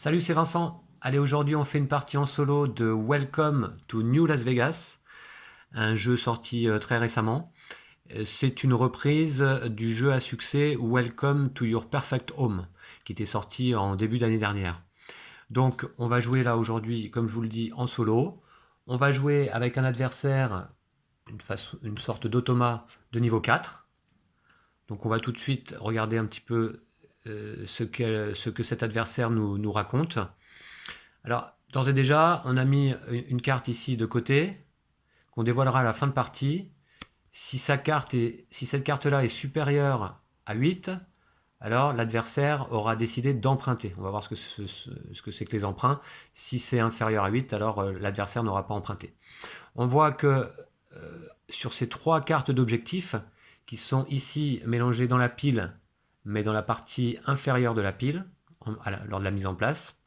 Salut, c'est Vincent. Allez, aujourd'hui, on fait une partie en solo de Welcome to New Las Vegas, un jeu sorti très récemment. C'est une reprise du jeu à succès Welcome to Your Perfect Home, qui était sorti en début d'année dernière. Donc, on va jouer là aujourd'hui, comme je vous le dis, en solo. On va jouer avec un adversaire, une sorte d'automate de niveau 4. Donc, on va tout de suite regarder un petit peu ce que cet adversaire nous raconte. Alors, d'ores et déjà, on a mis une carte ici de côté, qu'on dévoilera à la fin de partie. Si cette carte-là est supérieure à 8, alors l'adversaire aura décidé d'emprunter. On va voir ce que c'est que les emprunts. Si c'est inférieur à 8, alors l'adversaire n'aura pas emprunté. On voit que sur ces trois cartes d'objectifs, qui sont ici mélangées dans la pile, mais dans la partie inférieure de la pile, lors de la mise en place,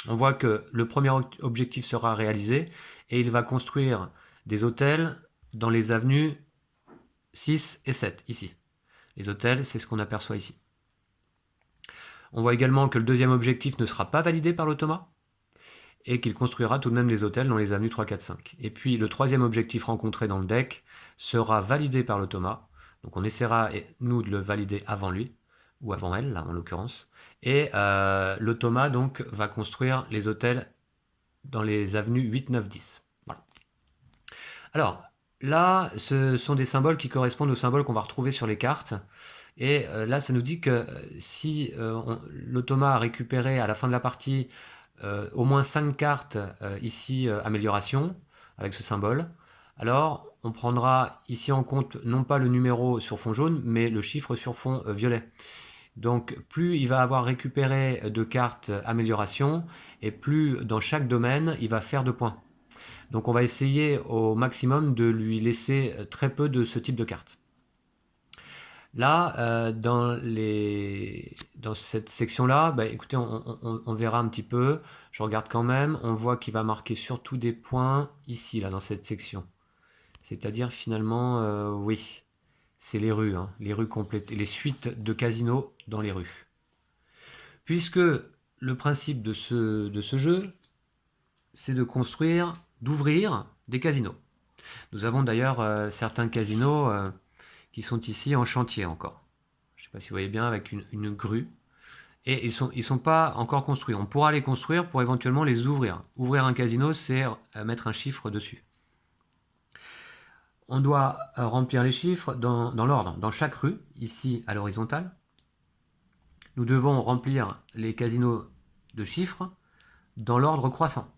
on voit que le premier objectif sera réalisé et il va construire des hôtels dans les avenues 6 et 7, ici. Les hôtels, c'est ce qu'on aperçoit ici. On voit également que le deuxième objectif ne sera pas validé par l'automa et qu'il construira tout de même des hôtels dans les avenues 3, 4, 5. Et puis le troisième objectif rencontré dans le deck sera validé par l'automa. Donc on essaiera, nous, de le valider avant lui, ou avant elle, là en l'occurrence. Et l'automa donc va construire les hôtels dans les avenues 8, 9, 10. Voilà. Alors, là, ce sont des symboles qui correspondent aux symboles qu'on va retrouver sur les cartes. Et là, ça nous dit que si l'automa a récupéré à la fin de la partie au moins 5 cartes ici amélioration, avec ce symbole, alors on prendra ici en compte non pas le numéro sur fond jaune, mais le chiffre sur fond violet. Donc plus il va avoir récupéré de cartes amélioration, et plus dans chaque domaine il va faire de points. Donc on va essayer au maximum de lui laisser très peu de ce type de cartes. Là, dans cette section-là, bah, écoutez, on verra un petit peu. Je regarde quand même. On voit qu'il va marquer surtout des points ici, là, dans cette section. C'est-à-dire finalement, oui, c'est les rues, hein, les rues complètes, les suites de casinos dans les rues. Puisque le principe de ce jeu, c'est de construire, d'ouvrir des casinos. Nous avons d'ailleurs certains casinos qui sont ici en chantier encore. Je ne sais pas si vous voyez bien, avec une grue. Et ils sont pas encore construits. On pourra les construire pour éventuellement les ouvrir. Ouvrir un casino, c'est mettre un chiffre dessus. On doit remplir les chiffres dans l'ordre. Dans chaque rue, ici à l'horizontale, nous devons remplir les casinos de chiffres dans l'ordre croissant.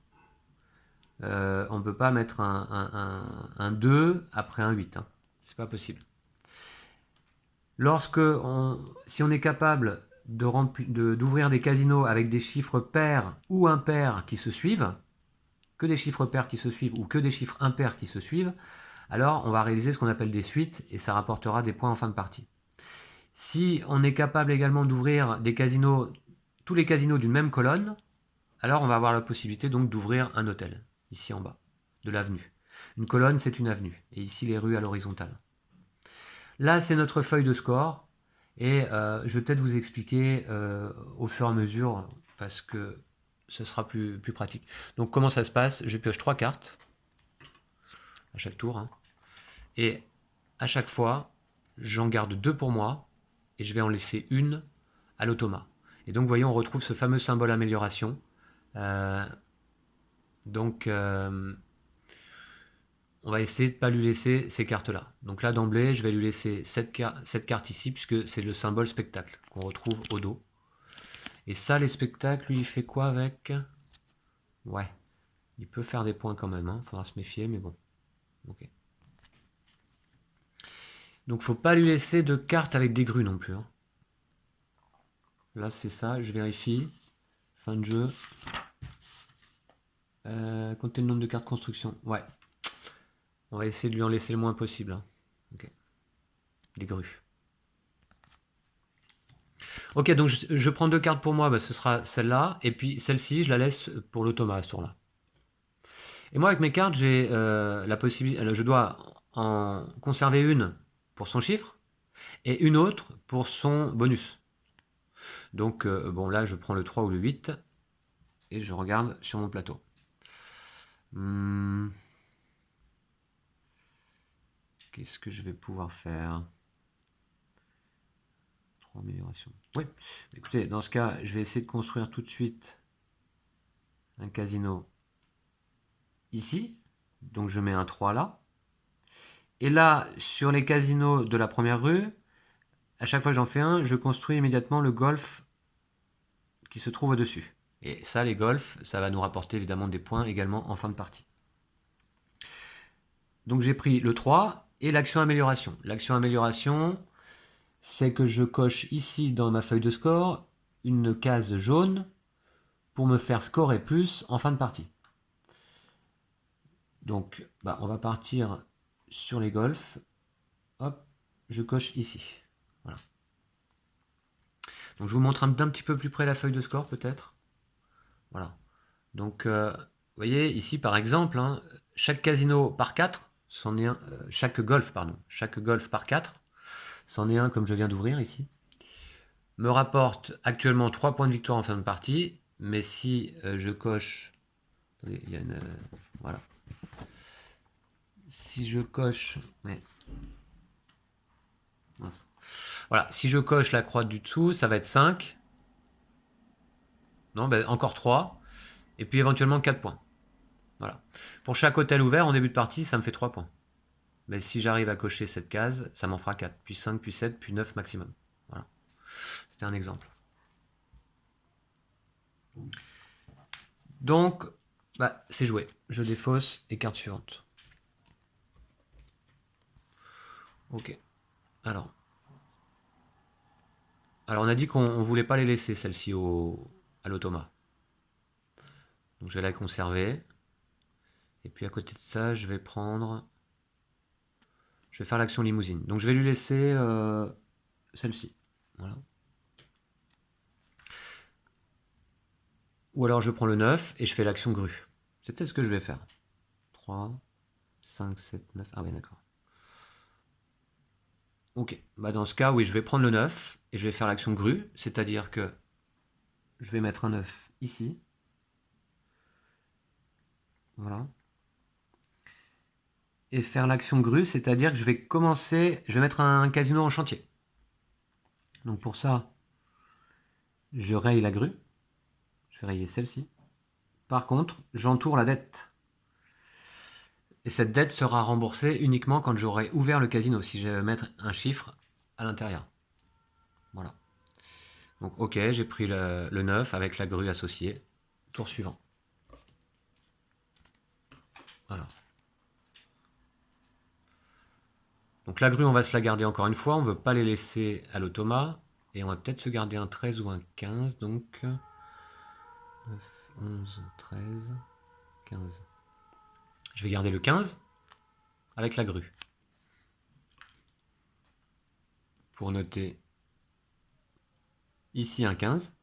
On ne peut pas mettre un 2 après un 8. Hein. C'est pas possible. Si on est capable d'ouvrir des casinos avec des chiffres pairs ou impairs qui se suivent, que des chiffres pairs qui se suivent ou que des chiffres impairs qui se suivent, alors on va réaliser ce qu'on appelle des suites et ça rapportera des points en fin de partie. Si on est capable également d'ouvrir des casinos, tous les casinos d'une même colonne, alors on va avoir la possibilité donc d'ouvrir un hôtel, ici en bas, de l'avenue. Une colonne, c'est une avenue, et ici les rues à l'horizontale. Là, c'est notre feuille de score, et je vais peut-être vous expliquer au fur et à mesure, parce que ce sera plus pratique. Donc comment ça se passe? Je pioche 3 cartes, à chaque tour, hein, et à chaque fois, j'en garde 2 pour moi, et je vais en laisser une à l'automa. Et donc, vous voyez, on retrouve ce fameux symbole amélioration. On va essayer de ne pas lui laisser ces cartes-là. Donc là, d'emblée, je vais lui laisser cette carte ici, puisque c'est le symbole spectacle qu'on retrouve au dos. Et ça, les spectacles, lui, il fait quoi avec? Ouais, il peut faire des points quand même, hein. Faudra se méfier, mais bon. Ok. Donc, faut pas lui laisser de cartes avec des grues non plus. Hein. Là, c'est ça, je vérifie. Fin de jeu. Comptez le nombre de cartes construction. Ouais. On va essayer de lui en laisser le moins possible. Hein. Ok. Des grues. Ok, donc je prends 2 cartes pour moi, bah, ce sera celle-là. Et puis celle-ci, je la laisse pour l'automa à ce tour-là. Et moi, avec mes cartes, j'ai la possibilité. Je dois en conserver une pour son chiffre et une autre pour son bonus. Donc, bon, là, je prends le 3 ou le 8. et je regarde sur mon plateau. Qu'est-ce que je vais pouvoir faire? 3 améliorations. Oui, écoutez, dans ce cas, je vais essayer de construire tout de suite un casino ici. Donc je mets un 3 là. Et là, sur les casinos de la première rue, à chaque fois que j'en fais un, je construis immédiatement le golf qui se trouve au-dessus. Et ça, les golfs, ça va nous rapporter évidemment des points également en fin de partie. Donc j'ai pris le 3 et l'action amélioration. L'action amélioration, c'est que je coche ici dans ma feuille de score une case jaune pour me faire scorer plus en fin de partie. Donc on va partir sur les golfs. Hop, je coche ici. Voilà. Donc je vous montre d'un petit peu plus près la feuille de score peut-être. Voilà. Donc vous voyez ici par exemple, hein, chaque casino par 4, c'en est un, chaque golf par 4, c'en est un comme je viens d'ouvrir ici, me rapporte actuellement 3 points de victoire en fin de partie, mais si je coche, attendez, il y a une, voilà, si je coche, ouais. Voilà, si je coche la croix du dessous, ça va être 5, non, encore 3, et puis éventuellement 4 points. Voilà. Pour chaque hôtel ouvert en début de partie, ça me fait 3 points. Mais si j'arrive à cocher cette case, ça m'en fera 4, puis 5, puis 7, puis 9 maximum. Voilà. C'était un exemple. Donc, c'est joué. Je défausse et carte suivante. Ok. Alors on a dit qu'on ne voulait pas les laisser, celles-ci, à l'automa. Donc je vais la conserver. Et puis à côté de ça, je vais prendre... Je vais faire l'action limousine. Donc je vais lui laisser celle-ci. Voilà. Ou alors je prends le 9 et je fais l'action grue. C'est peut-être ce que je vais faire. 3, 5, 7, 9... Ah oui, d'accord. Ok, dans ce cas, oui, je vais prendre le 9 et je vais faire l'action grue, c'est-à-dire que je vais mettre un 9 ici. Voilà. Et faire l'action grue, c'est-à-dire que je vais mettre un casino en chantier. Donc pour ça, je raye la grue. Je vais rayer celle-ci. Par contre, j'entoure la dette. Et cette dette sera remboursée uniquement quand j'aurai ouvert le casino, si je vais mettre un chiffre à l'intérieur. Voilà. Donc ok, j'ai pris le 9 avec la grue associée. Tour suivant. Voilà. Donc la grue, on va se la garder encore une fois. On ne veut pas les laisser à l'automa. Et on va peut-être se garder un 13 ou un 15. Donc 9, 11, 13, 15. Je vais garder le 15 avec la grue. Pour noter ici un 15.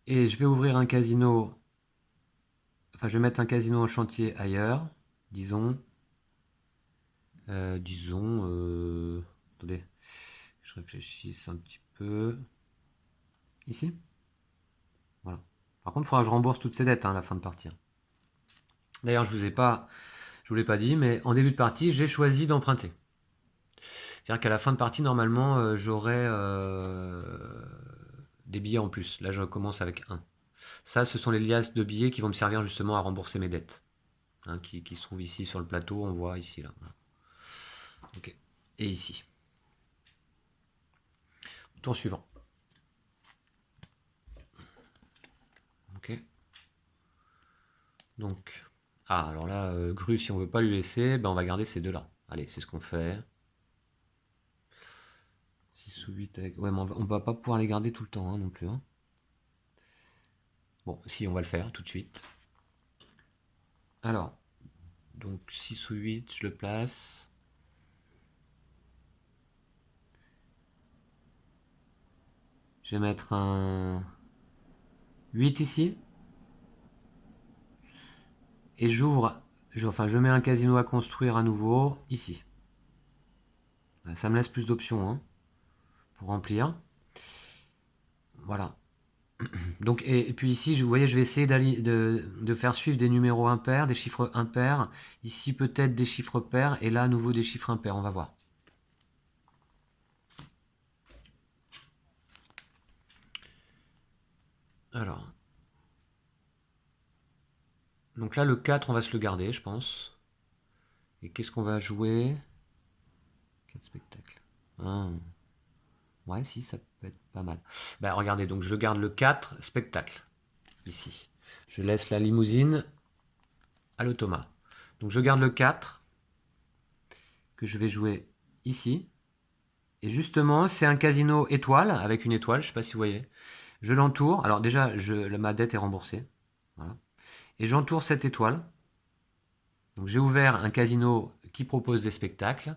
Et je vais ouvrir un casino. Enfin, je vais mettre un casino en chantier ailleurs. Disons. Attendez. Je réfléchisse un petit peu. Ici. Voilà. Par contre, il faudra que je rembourse toutes ces dettes à la fin de partie. D'ailleurs, je vous l'ai pas dit, mais en début de partie, j'ai choisi d'emprunter. C'est-à-dire qu'à la fin de partie, normalement, j'aurai des billets en plus. Là, je commence avec 1. Ça, ce sont les liasses de billets qui vont me servir justement à rembourser mes dettes. Hein, qui se trouvent ici sur le plateau, on voit ici, là. Ok. Et ici. Tour suivant. Ok. Donc, alors là, grue, si on veut pas lui laisser, on va garder ces deux-là. Allez, c'est ce qu'on fait. 6 ou 8 avec... Ouais, mais on va pas pouvoir les garder tout le temps, hein, non plus. Hein. Bon, si, on va le faire tout de suite. Alors, donc 6 ou 8, je le place. Je vais mettre un 8 ici. Et j'ouvre, je mets un casino à construire à nouveau ici. Ça me laisse plus d'options hein, pour remplir. Voilà. Donc, et puis ici, vous voyez, je vais essayer de faire suivre des numéros impairs, des chiffres impairs. Ici, peut-être des chiffres pairs. Et là, à nouveau, des chiffres impairs. On va voir. Alors. Donc là, le 4, on va se le garder, je pense. Et qu'est-ce qu'on va jouer? 4 spectacles. Ah. Ouais, si, ça peut être pas mal. Bah, regardez, donc je garde le 4 spectacle. Ici. Je laisse la limousine à l'automat. Donc je garde le 4 que je vais jouer ici. Et justement, c'est un casino étoile, avec une étoile, je ne sais pas si vous voyez. Je l'entoure. Alors déjà, ma dette est remboursée. Voilà. Et j'entoure cette étoile. Donc j'ai ouvert un casino qui propose des spectacles.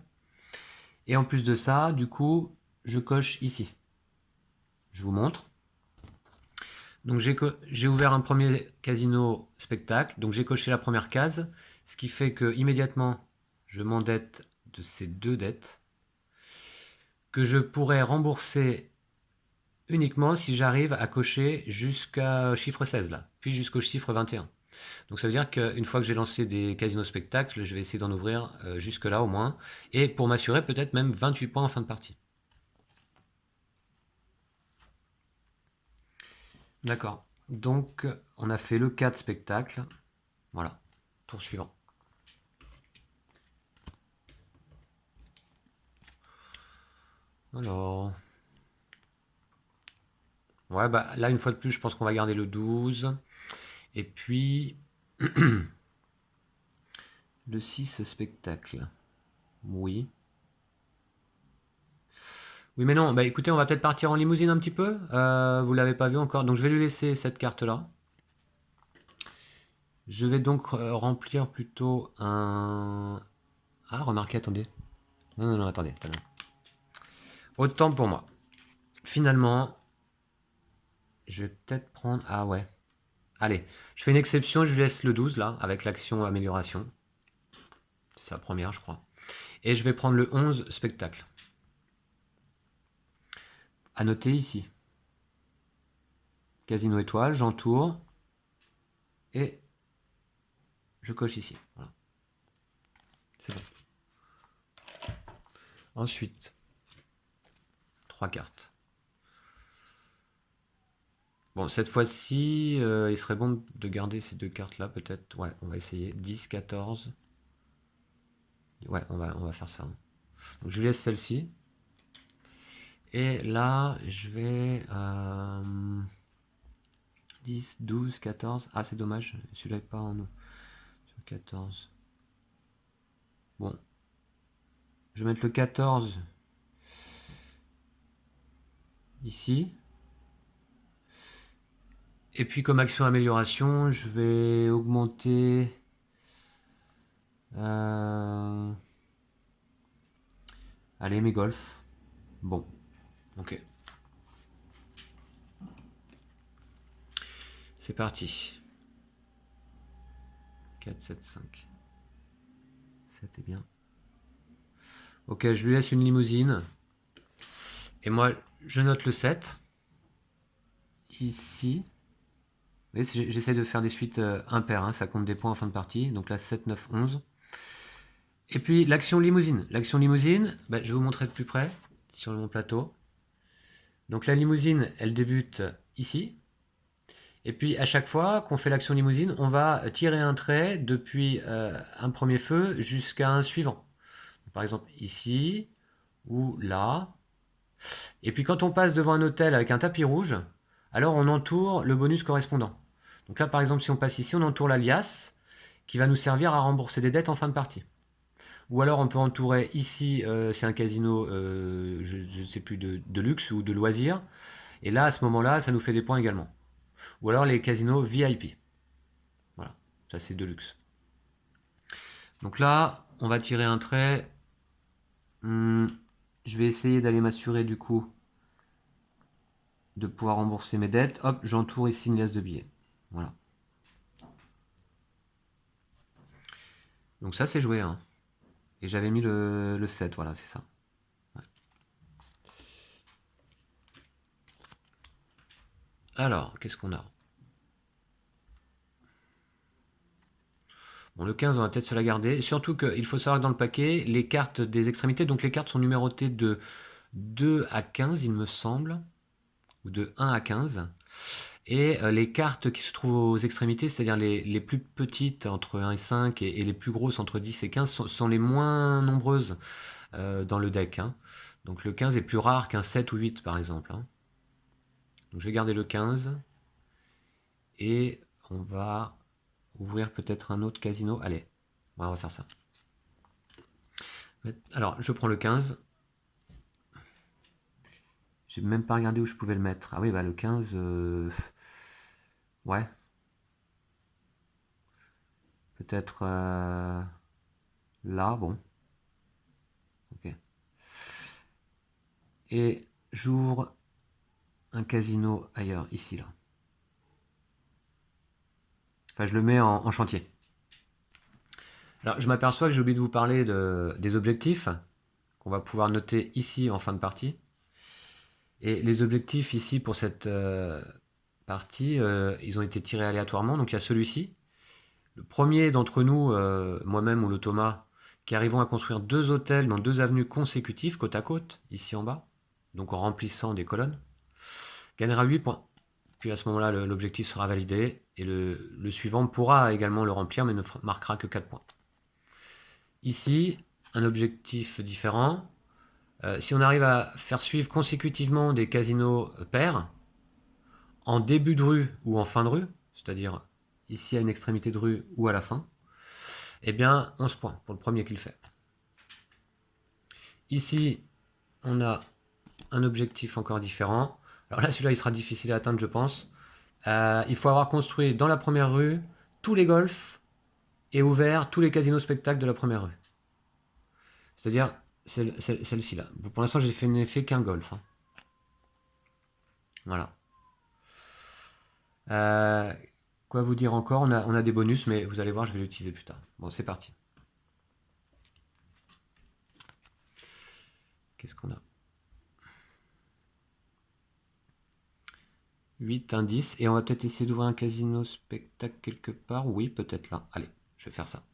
Et en plus de ça, du coup, je coche ici. Je vous montre. Donc j'ai ouvert un premier casino spectacle. Donc j'ai coché la première case. Ce qui fait que immédiatement, je m'endette de ces deux dettes que je pourrais rembourser uniquement si j'arrive à cocher jusqu'à chiffre 16 là, puis jusqu'au chiffre 21. Donc ça veut dire qu'une fois que j'ai lancé des casinos spectacles, je vais essayer d'en ouvrir jusque là au moins, et pour m'assurer peut-être même 28 points en fin de partie. D'accord. Donc on a fait le 4 spectacle. Voilà. Tour suivant. Alors. Ouais, bah là, une fois de plus, je pense qu'on va garder le 12. Et puis. Le 6 spectacle. Oui. Oui, mais non. Bah écoutez, on va peut-être partir en limousine un petit peu. Vous l'avez pas vu encore. Donc je vais lui laisser cette carte-là. Je vais donc remplir plutôt un... Ah, remarquez, attendez. Non, non, non, attendez. Attendez. Autant pour moi. Finalement, je vais peut-être prendre... Ah ouais. Allez, je fais une exception, je lui laisse le 12 là, avec l'action amélioration. C'est sa première, je crois. Et je vais prendre le 11 spectacle. À noter ici. Casino étoile, j'entoure. Et je coche ici. Voilà. C'est bon. Ensuite, 3 cartes. Bon, cette fois-ci, il serait bon de garder ces deux cartes-là, peut-être. Ouais, on va essayer. 10, 14. Ouais, on va faire ça. Donc, je laisse celle-ci. Et là, je vais... 10, 12, 14. Ah, c'est dommage. Celui-là n'est pas en nous. 14. Bon. Je vais mettre le 14 ici. Et puis comme action amélioration, je vais augmenter... Allez, mes golfs. Bon. Ok. C'est parti. 4, 7, 5. 7 est bien. Ok, je lui laisse une limousine. Et moi, je note le 7. Ici. J'essaie de faire des suites impaires. Hein, ça compte des points en fin de partie. Donc là, 7, 9, 11. Et puis l'action limousine. L'action limousine, bah, je vais vous montrer de plus près sur mon plateau. Donc la limousine, elle débute ici. Et puis à chaque fois qu'on fait l'action limousine, on va tirer un trait depuis un premier feu jusqu'à un suivant. Par exemple ici ou là. Et puis quand on passe devant un hôtel avec un tapis rouge, alors on entoure le bonus correspondant. Donc là par exemple si on passe ici, on entoure l'alias qui va nous servir à rembourser des dettes en fin de partie. Ou alors on peut entourer ici, c'est un casino, je ne sais plus, de luxe ou de loisirs. Et là à ce moment-là, ça nous fait des points également. Ou alors les casinos VIP. Voilà, ça c'est de luxe. Donc là, on va tirer un trait. Je vais essayer d'aller m'assurer du coup de pouvoir rembourser mes dettes. Hop, j'entoure ici une liasse de billets. Voilà. Donc ça c'est joué. Hein. Et j'avais mis le 7, voilà, c'est ça. Ouais. Alors, qu'est-ce qu'on a? Bon, le 15, on va peut-être se la garder. Surtout qu'il faut savoir que dans le paquet, les cartes des extrémités, donc les cartes sont numérotées de 2 à 15, il me semble, ou de 1 à 15. Et les cartes qui se trouvent aux extrémités, c'est-à-dire les plus petites entre 1 et 5 et les plus grosses entre 10 et 15, sont les moins nombreuses dans le deck, hein. Donc le 15 est plus rare qu'un 7 ou 8 par exemple, hein. Donc je vais garder le 15 et on va ouvrir peut-être un autre casino. Allez, on va faire ça. Alors je prends le 15. J'ai même pas regardé où je pouvais le mettre. Ah oui, bah le 15, ouais. Peut-être là, bon. Ok. Et j'ouvre un casino ailleurs, ici, là. Enfin, je le mets en chantier. Alors, je m'aperçois que j'ai oublié de vous parler des objectifs qu'on va pouvoir noter ici en fin de partie. Et les objectifs ici pour cette partie, ils ont été tirés aléatoirement. Donc, il y a celui-ci. Le premier d'entre nous, moi-même ou le Thomas, qui arrivons à construire 2 hôtels dans 2 avenues consécutives, côte à côte, ici en bas, donc en remplissant des colonnes, gagnera 8 points. Puis à ce moment-là, l'objectif sera validé et le suivant pourra également le remplir, mais ne marquera que 4 points. Ici, un objectif différent. Si on arrive à faire suivre consécutivement des casinos pairs, en début de rue ou en fin de rue, c'est-à-dire ici à une extrémité de rue ou à la fin, eh bien 11 points pour le premier qui le fait. Ici, on a un objectif encore différent. Alors là, celui-là, il sera difficile à atteindre, je pense. Il faut avoir construit dans la première rue tous les golfs et ouvert tous les casinos spectacles de la première rue. C'est-à-dire celle-ci là. Pour l'instant, j'ai fait qu'un golf, hein. Voilà. Quoi vous dire encore, on a des bonus, mais vous allez voir, je vais l'utiliser plus tard. Bon, c'est parti. Qu'est-ce qu'on a? 8 indices. Et on va peut-être essayer d'ouvrir un casino spectacle quelque part. Oui, peut-être là. Allez, je vais faire ça.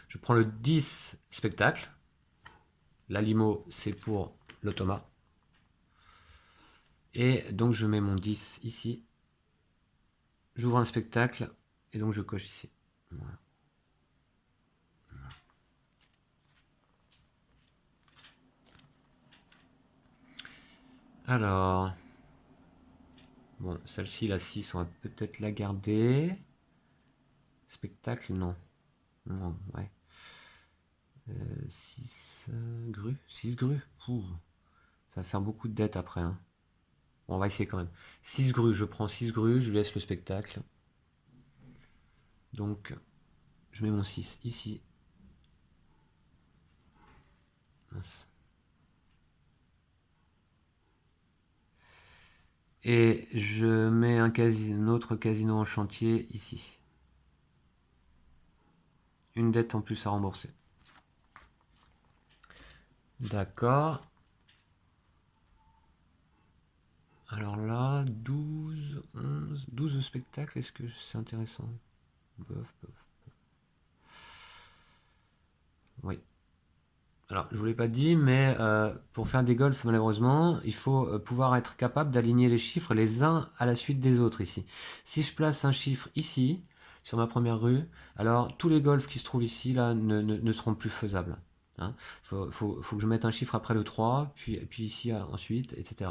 Je prends le 10 spectacle. La limo, c'est pour l'automa. Et donc, je mets mon 10 ici. J'ouvre un spectacle. Et donc, je coche ici. Voilà. Alors... Bon, celle-ci, la 6, on va peut-être la garder. Spectacle, non. Non, ouais. 6 grues. 6 grues. Ouh, ça va faire beaucoup de dettes après, hein. Bon, on va essayer quand même. 6 grues, je prends 6 grues, je laisse le spectacle. Donc, je mets mon 6 ici. Mince. Et je mets un autre casino en chantier ici. Une dette en plus à rembourser. D'accord. Alors là, 12, 11, 12 spectacles, est-ce que c'est intéressant? Bof, bof. Oui. Alors, je ne vous l'ai pas dit, mais pour faire des golfs, malheureusement, il faut pouvoir être capable d'aligner les chiffres les uns à la suite des autres ici. Si je place un chiffre ici, sur ma première rue, alors tous les golfs qui se trouvent ici là, ne seront plus faisables, hein. Faut que je mette un chiffre après le 3, puis ici ensuite, etc.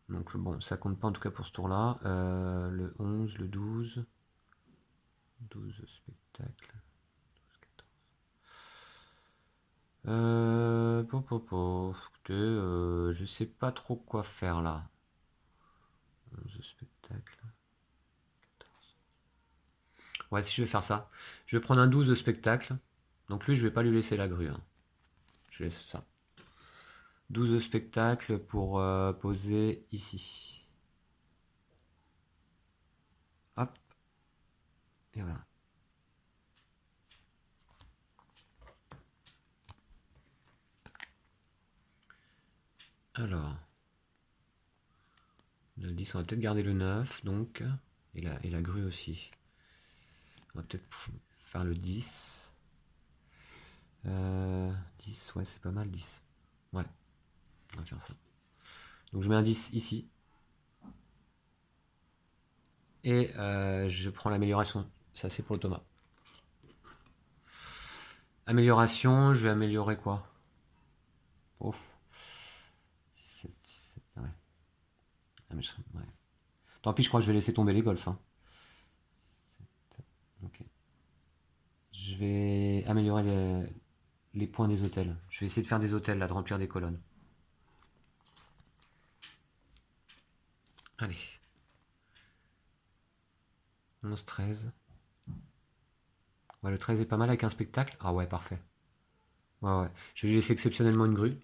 Donc bon, ça compte pas en tout cas pour ce tour-là. Le 11, le 12, 12 spectacles. Écoutez, je sais pas trop quoi faire là. 11 spectacles. 14. Ouais, si je vais faire ça. Je vais prendre un 12 spectacles. Donc lui, je vais pas lui laisser la grue, hein. Je laisse ça. 12 spectacles pour poser ici. Hop. Et voilà. Alors. On a le 10, on va peut-être garder le 9, donc. Et la grue aussi. On va peut-être faire le 10. 10, ouais, c'est pas mal, 10. Ouais, on va faire ça. Donc je mets un 10 ici. Et je prends l'amélioration. Ça, c'est pour le Thomas. Amélioration, je vais améliorer quoi? Ouf. Ouais. Ah, ouais. Tant pis, je crois que je vais laisser tomber les golfs. Hein. Ok. Je vais améliorer les points des hôtels. Je vais essayer de faire des hôtels, là, de remplir des colonnes. Allez. 11, 13. Ouais, le 13 est pas mal avec un spectacle. Ah ouais, parfait. Ouais, ouais. Je vais lui laisser exceptionnellement une grue.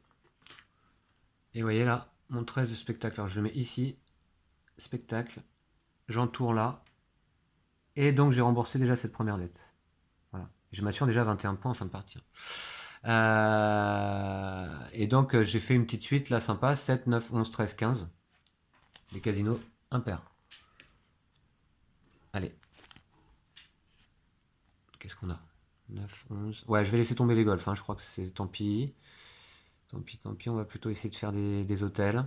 Et vous voyez là, mon 13 de spectacle. Alors je le mets ici. Spectacle. J'entoure là. Et donc j'ai remboursé déjà cette première dette. Voilà. Je m'assure déjà 21 points en fin de partie. Et donc j'ai fait une petite suite là sympa. 7, 9, 11, 13, 15. Les casinos impairs. Allez. Qu'est-ce qu'on a? 9, 11. Ouais, je vais laisser tomber les golfs. Hein. Je crois que c'est tant pis. Tant pis, tant pis. On va plutôt essayer de faire des hôtels.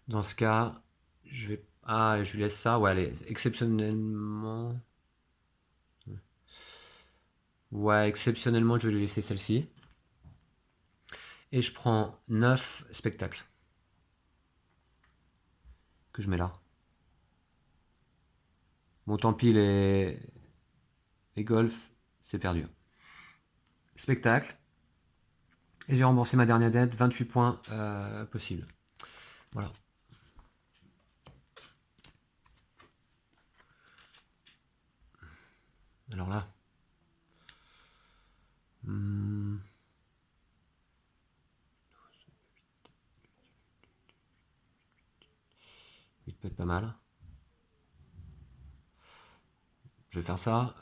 Dans ce cas, je vais. Ah, je lui laisse ça. Ouais, allez. Exceptionnellement. Ouais, exceptionnellement, je vais lui laisser celle-ci. Et je prends 9 spectacles. Que je mets là. Bon, tant pis, les golfs, c'est perdu. Spectacle. Et j'ai remboursé ma dernière dette, 28 points possible. Voilà. Alors là. 8 peut être pas mal. Je vais faire ça.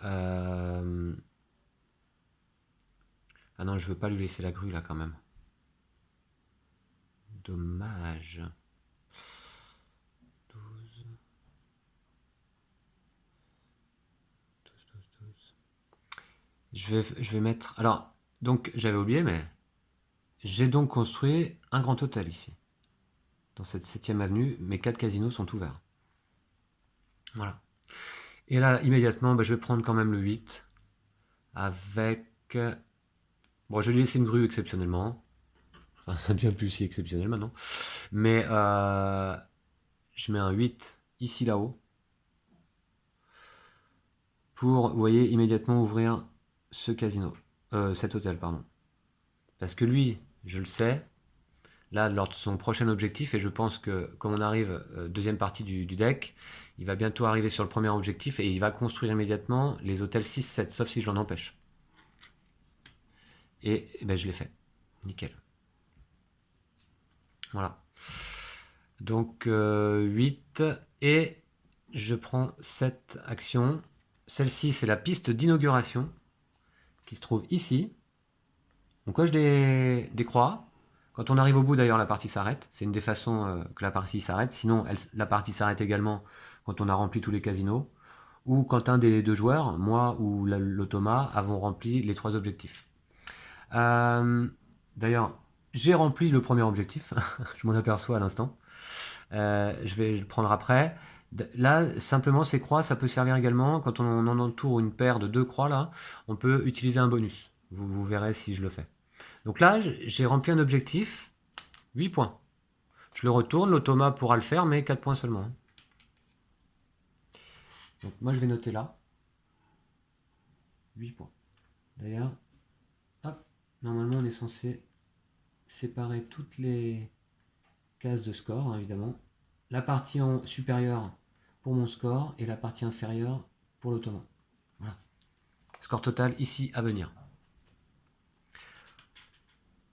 Ah non, je veux pas lui laisser la grue là quand même. Dommage. 12. 12, 12, 12. Je vais mettre. Alors, donc j'avais oublié, mais j'ai donc construit un grand hôtel ici. Dans cette 7ème avenue, mes 4 casinos sont ouverts. Voilà. Et là, immédiatement, bah, je vais prendre quand même le 8. Avec. Bon, je vais lui laisser une grue exceptionnellement. Enfin, ça ne devient plus si exceptionnel maintenant. Mais je mets un 8 ici là-haut. Pour, vous voyez, immédiatement ouvrir ce casino. Cet hôtel, pardon. Parce que lui, je le sais, là, lors de son prochain objectif, et je pense que comme on arrive deuxième partie du deck, il va bientôt arriver sur le premier objectif et il va construire immédiatement les hôtels 6-7, sauf si je l'en empêche. Et ben, je l'ai fait. Nickel. Voilà. Donc 8 et je prends cette action. Celle-ci, c'est la piste d'inauguration qui se trouve ici. On coche des croix. Quand on arrive au bout, d'ailleurs, la partie s'arrête. C'est une des façons que la partie s'arrête. Sinon, la partie s'arrête également quand on a rempli tous les casinos ou quand un des deux joueurs, moi ou l'automa, avons rempli les 3 objectifs. D'ailleurs, j'ai rempli le premier objectif. Je m'en aperçois à l'instant. Je vais le prendre après. Là, simplement, ces croix, ça peut servir également quand on en entoure une paire de 2 croix là. On peut utiliser un bonus. Vous verrez si je le fais. Donc là, j'ai rempli un objectif, 8 points. Je le retourne, l'automa pourra le faire, mais 4 points seulement. Donc moi, je vais noter là. 8 points. D'ailleurs, hop, normalement, on est censé séparer toutes les cases de score, hein, évidemment. La partie supérieure pour mon score et la partie inférieure pour l'automa. Voilà. Score total ici à venir.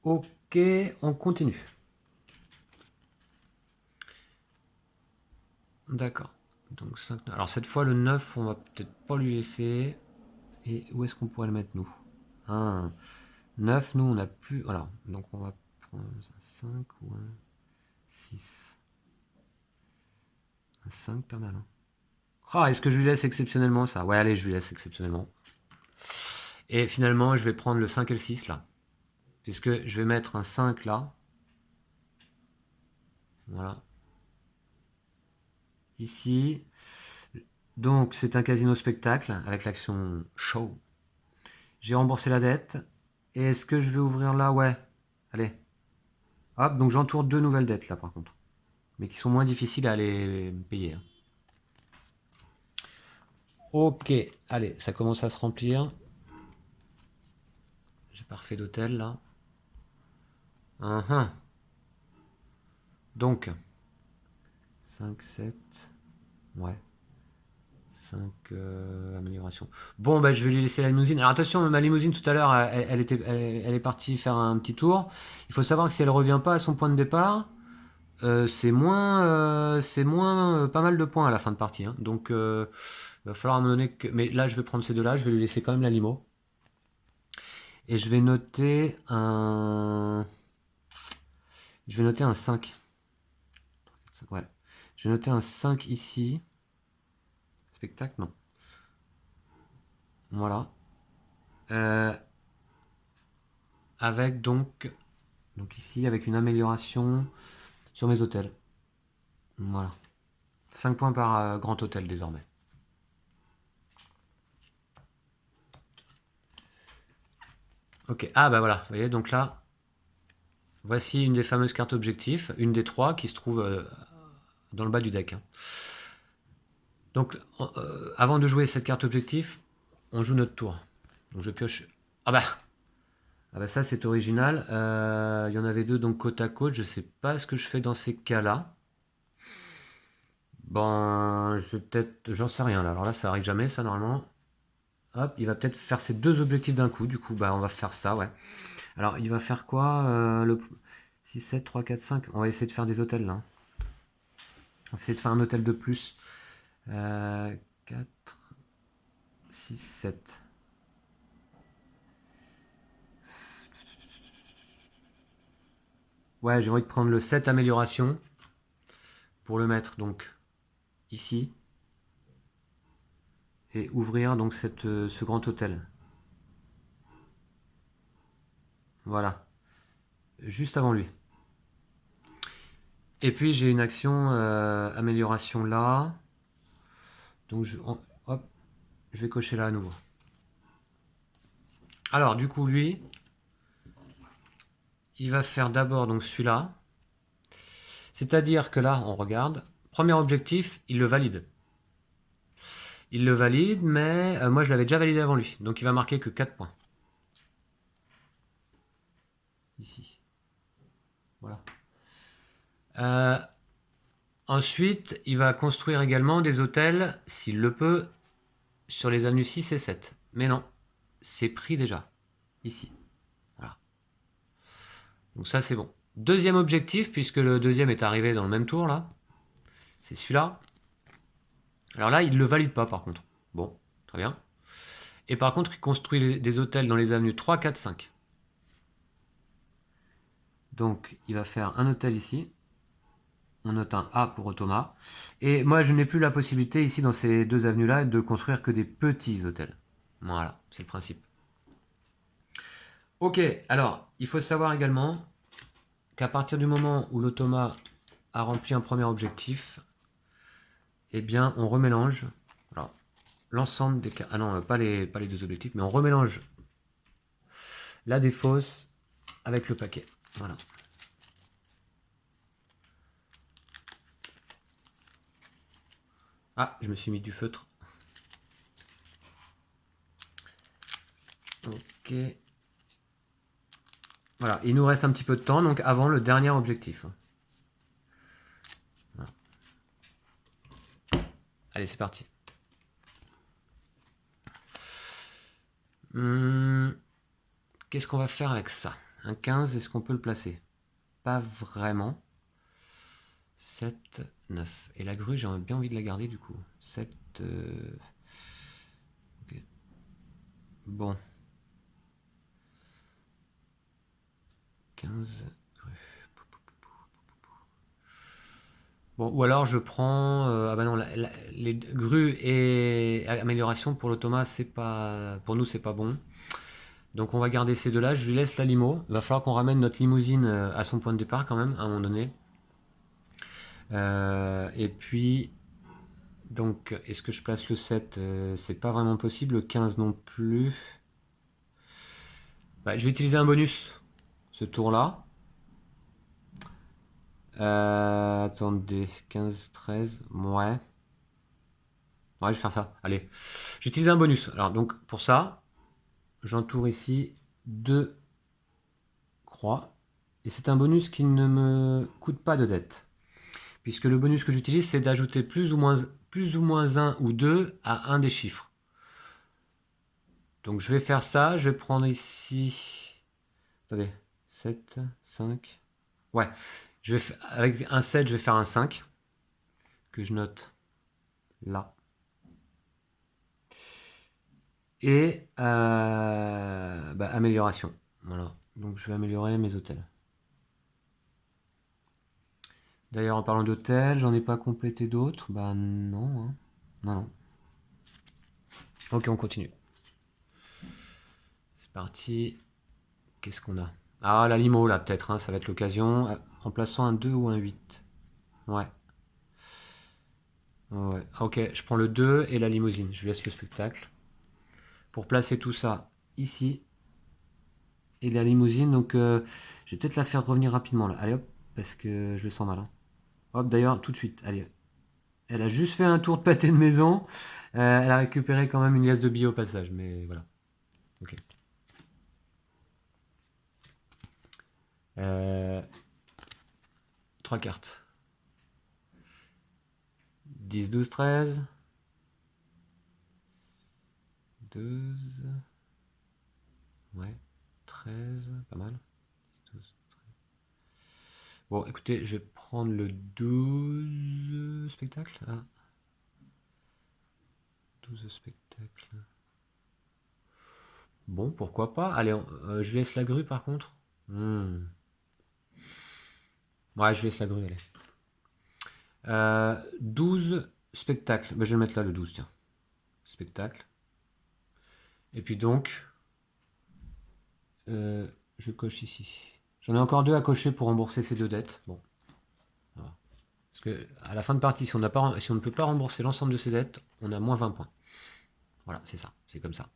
Ok, on continue. D'accord. Donc, alors cette fois, le 9, on va peut-être pas lui laisser. Et où est-ce qu'on pourrait le mettre, nous? 9, nous, on n'a plus... Voilà. Donc, on va prendre un 5 ou un 6. Un 5, pas mal. Hein. Oh, est-ce que je lui laisse exceptionnellement ça? Ouais, allez, je lui laisse exceptionnellement. Et finalement, je vais prendre le 5 et le 6 là. Puisque je vais mettre un 5 là. Voilà. Ici. Donc, c'est un casino spectacle avec l'action show. J'ai remboursé la dette. Et est-ce que je vais ouvrir là? Ouais. Allez. Hop, donc j'entoure 2 nouvelles dettes là par contre. Mais qui sont moins difficiles à aller payer. Hein. Ok, allez, ça commence à se remplir. J'ai pas refait d'hôtel là. Donc, 5, 7. Ouais. 5 améliorations. Bon, bah, je vais lui laisser la limousine. Alors attention, ma limousine tout à l'heure, elle est partie faire un petit tour. Il faut savoir que si elle revient pas à son point de départ, c'est moins pas mal de points à la fin de partie. Hein. Donc, il va falloir à un moment donné que. Mais là, je vais prendre ces deux-là, je vais lui laisser quand même la limo. Et je vais noter un. Je vais noter un 5. Ouais. Je vais noter un 5 ici. Spectacle, non. Voilà. Avec donc ici, avec une amélioration sur mes hôtels. Voilà. 5 points par grand hôtel désormais. Ok. Ah bah voilà, vous voyez, donc là, voici une des fameuses cartes objectifs, une des 3 qui se trouve dans le bas du deck. Hein. Donc, avant de jouer cette carte objectif, on joue notre tour. Donc je pioche. Ah bah ça c'est original. Il y en avait 2 donc côte à côte. Je sais pas ce que je fais dans ces cas-là. Bon, je vais peut-être. J'en sais rien là. Alors là, ça arrive jamais, ça normalement. Hop, il va peut-être faire ces 2 objectifs d'un coup. Du coup, bah on va faire ça, ouais. Alors, il va faire quoi le 6, 7, 3, 4, 5. On va essayer de faire des hôtels là. On va essayer de faire un hôtel de plus. 4, 6, 7. Ouais, j'ai envie de prendre le 7 amélioration pour le mettre donc ici et ouvrir donc ce grand hôtel. Voilà, juste avant lui. Et puis j'ai une action amélioration là. Donc hop, je vais cocher là à nouveau. Alors du coup lui, il va faire d'abord donc celui-là. C'est-à-dire que là, on regarde. Premier objectif, il le valide. Il le valide, mais moi je l'avais déjà validé avant lui. Donc il va marquer que 4 points. Ici. Voilà. Ensuite, il va construire également des hôtels, s'il le peut, sur les avenues 6 et 7. Mais non, c'est pris déjà. Ici. Voilà. Donc ça c'est bon. Deuxième objectif, puisque le deuxième est arrivé dans le même tour là. C'est celui-là. Alors là, il ne le valide pas par contre. Bon, très bien. Et par contre, il construit des hôtels dans les avenues 3, 4, 5. Donc, il va faire un hôtel ici. On note un A pour Automa. Et moi, je n'ai plus la possibilité ici, dans ces 2 avenues-là, de construire que des petits hôtels. Voilà, c'est le principe. Ok, alors, il faut savoir également qu'à partir du moment où l'Automa a rempli un premier objectif, eh bien, on remélange l'ensemble des cartes. Ah non, pas les 2 objectifs, mais on remélange la défausse avec le paquet. Voilà. Ah, je me suis mis du feutre. Ok. Voilà, il nous reste un petit peu de temps, donc avant le dernier objectif. Voilà. Allez, c'est parti. Qu'est-ce qu'on va faire avec ça? Un 15, est-ce qu'on peut le placer? Pas vraiment. 7, 9. Et la grue, j'ai bien envie de la garder du coup. 7. Ok. Bon. 15. Grue. Bon, ou alors je prends. Ah bah non, les grues et amélioration pour l'automa, c'est pas. Pour nous, c'est pas bon. Donc on va garder ces deux-là. Je lui laisse la limo. Il va falloir qu'on ramène notre limousine à son point de départ quand même, à un moment donné. Et puis. Donc, est-ce que je place le 7? C'est pas vraiment possible. Le 15 non plus. Bah, je vais utiliser un bonus ce tour-là. Attendez, 15, 13, ouais. Ouais, je vais faire ça. Allez, j'utilise un bonus. Alors, donc, pour ça, j'entoure ici 2 croix. Et c'est un bonus qui ne me coûte pas de dette. Puisque le bonus que j'utilise, c'est d'ajouter plus ou moins 1 ou 2 à un des chiffres. Donc, je vais faire ça. Je vais prendre ici. Attendez, 7, 5. Ouais, avec un 7, je vais faire un 5. Que je note là. Et bah, amélioration. Voilà. Donc je vais améliorer mes hôtels. D'ailleurs, en parlant d'hôtels, j'en ai pas complété d'autres. Bah non, hein. Non, non. Ok, on continue. C'est parti. Qu'est-ce qu'on a? Ah, la limo là, peut-être, hein, ça va être l'occasion. En plaçant un 2 ou un 8. Ouais. Ouais. Ok, je prends le 2 et la limousine. Je lui laisse le spectacle. Pour placer tout ça ici. Et la limousine, donc je vais peut-être la faire revenir rapidement là. Allez hop, parce que je le sens mal, hein. Hop, d'ailleurs, tout de suite. Allez. Elle a juste fait un tour de pâté de maison. Elle a récupéré quand même une liasse de billets au passage, mais voilà. Ok. 3 cartes. 10, 12, 13. 12. Ouais. 13. Pas mal. 10, 12, 13. Bon, écoutez, je vais prendre le 12 spectacle. Ah. 12 spectacle. Bon, pourquoi pas. Allez, je laisse la grue par contre. Ouais, je laisse la grue, allez. 12 spectacles. Bah, je vais mettre là le 12, tiens. Spectacle. Et puis donc, je coche ici. J'en ai encore 2 à cocher pour rembourser ces 2 dettes. Bon. Voilà. Parce que à la fin de partie, si on ne peut pas rembourser l'ensemble de ces dettes, on a moins 20 points. Voilà, c'est ça. C'est comme ça.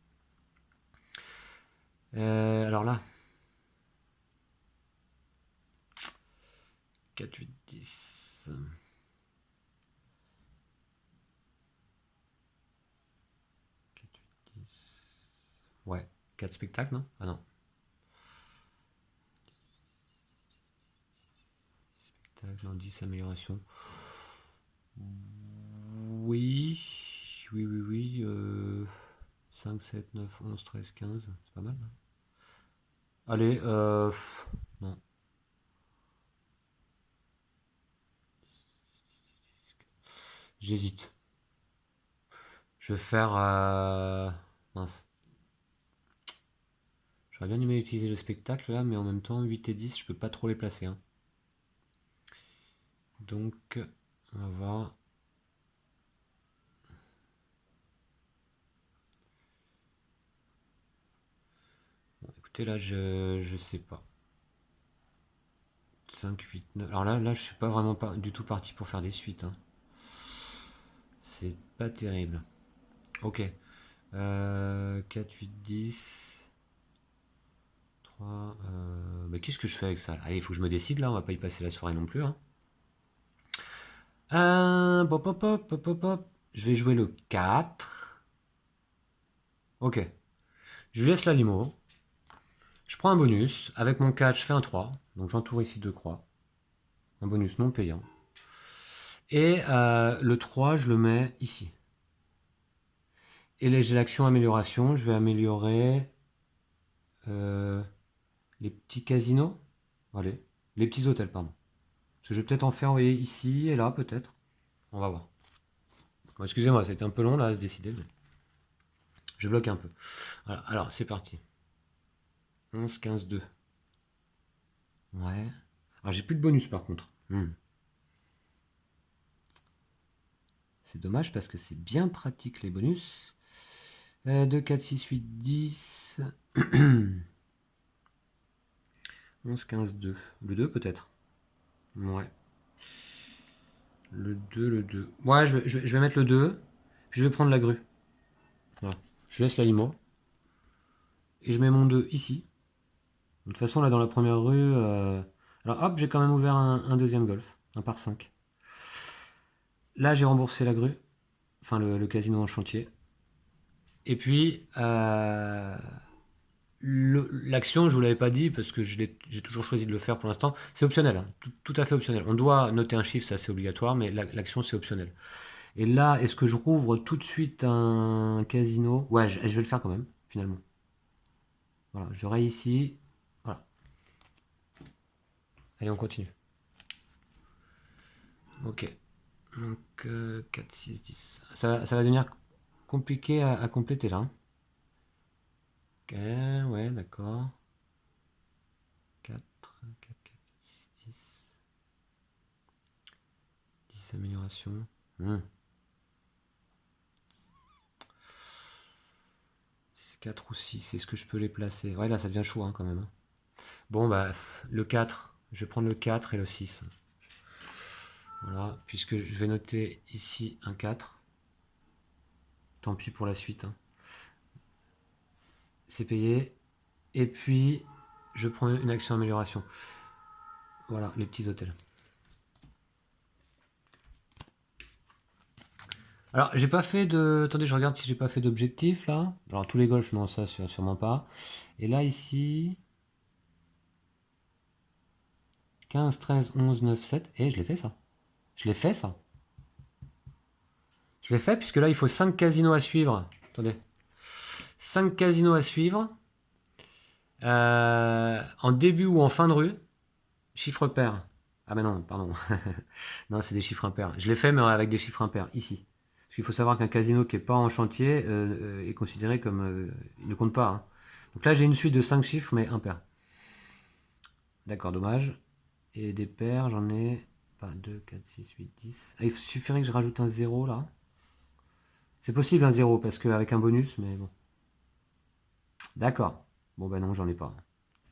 Alors là. 4, 8, 10. 4, 8, 10. Ouais. 4 spectacles, non? Ah non. Spectacle, non, 10 améliorations. Oui. Oui, oui, oui. 5, 7, 9, 11, 13, 15. C'est pas mal, hein. Allez, non. J'hésite. Je vais faire. Mince. J'aurais bien aimé utiliser le spectacle là, mais en même temps, 8 et 10, je peux pas trop les placer, hein. Donc, on va voir. Bon, écoutez, là, je sais pas. 5, 8, 9. Alors là, je suis pas vraiment pas du tout parti pour faire des suites, hein. C'est pas terrible. Ok. 4, 8, 10. 3. Mais qu'est-ce que je fais avec ça? Allez, il faut que je me décide là, on va pas y passer la soirée non plus, hein. Pop, pop, pop, pop, pop, pop. Je vais jouer le 4. Ok. Je laisse la limo. Je prends un bonus. Avec mon 4, je fais un 3. Donc j'entoure ici 2 croix. Un bonus non payant. Et le 3, je le mets ici. Et là, j'ai l'action amélioration. Je vais améliorer les petits casinos. Allez, les petits hôtels, pardon. Parce que je vais peut-être en faire envoyer ici et là, peut-être. On va voir. Bon, excusez-moi, ça a été un peu long là à se décider. Mais je bloque un peu. Voilà, alors c'est parti. 11, 15, 2. Ouais. Alors j'ai plus de bonus par contre. C'est dommage parce que c'est bien pratique les bonus. 2, 4, 6, 8, 10. 11, 15, 2. Le 2 peut-être. Ouais. Le 2, le 2. Ouais, je vais mettre le 2. Puis je vais prendre la grue. Voilà. Je laisse la limo. Et je mets mon 2 ici. De toute façon, là, dans la première rue... Alors, hop, j'ai quand même ouvert un deuxième golf. Un par 5. Là, j'ai remboursé la grue. Enfin, le casino en chantier. Et puis, l'action, je vous l'avais pas dit, parce que j'ai toujours choisi de le faire pour l'instant. C'est optionnel, hein, tout à fait optionnel. On doit noter un chiffre, ça c'est obligatoire, mais l'action c'est optionnel. Et là, est-ce que je rouvre tout de suite un casino? Ouais, je vais le faire quand même, finalement. Voilà, je raye ici. Voilà. Allez, on continue. Ok. Donc, 4, 6, 10. Ça va devenir compliqué à compléter là, hein. Ok, ouais, d'accord. 4, 4, 4, 6, 10. 10 améliorations. 4 ou 6, est-ce que je peux les placer? Ouais, là, ça devient chaud hein, quand même, hein. Bon, bah, le 4. Je vais prendre le 4 et le 6. Voilà, puisque je vais noter ici un 4. Tant pis pour la suite, hein. C'est payé. Et puis, je prends une action amélioration. Voilà, les petits hôtels. Alors, j'ai pas fait de... Attendez, je regarde si j'ai pas fait d'objectif, là. Alors, tous les golfs, non, ça, sûrement pas. Et là, ici... 15, 13, 11, 9, 7. Et je l'ai fait, ça. Je l'ai fait, ça. Je l'ai fait, puisque là, il faut 5 casinos à suivre. Attendez. 5 casinos à suivre. En début ou en fin de rue. Chiffre pair. Ah ben non, pardon. Non, c'est des chiffres impairs. Je l'ai fait, mais avec des chiffres impairs, ici. Parce qu'il faut savoir qu'un casino qui n'est pas en chantier est considéré comme... il ne compte pas, hein. Donc là, j'ai une suite de 5 chiffres, mais impairs. D'accord, dommage. Et des pairs, j'en ai... Pas 2, 4, 6, 8, 10. Ah, il suffirait que je rajoute un 0, là. C'est possible, un 0, parce qu'avec un bonus, mais bon. D'accord. Bon, ben non, j'en ai pas.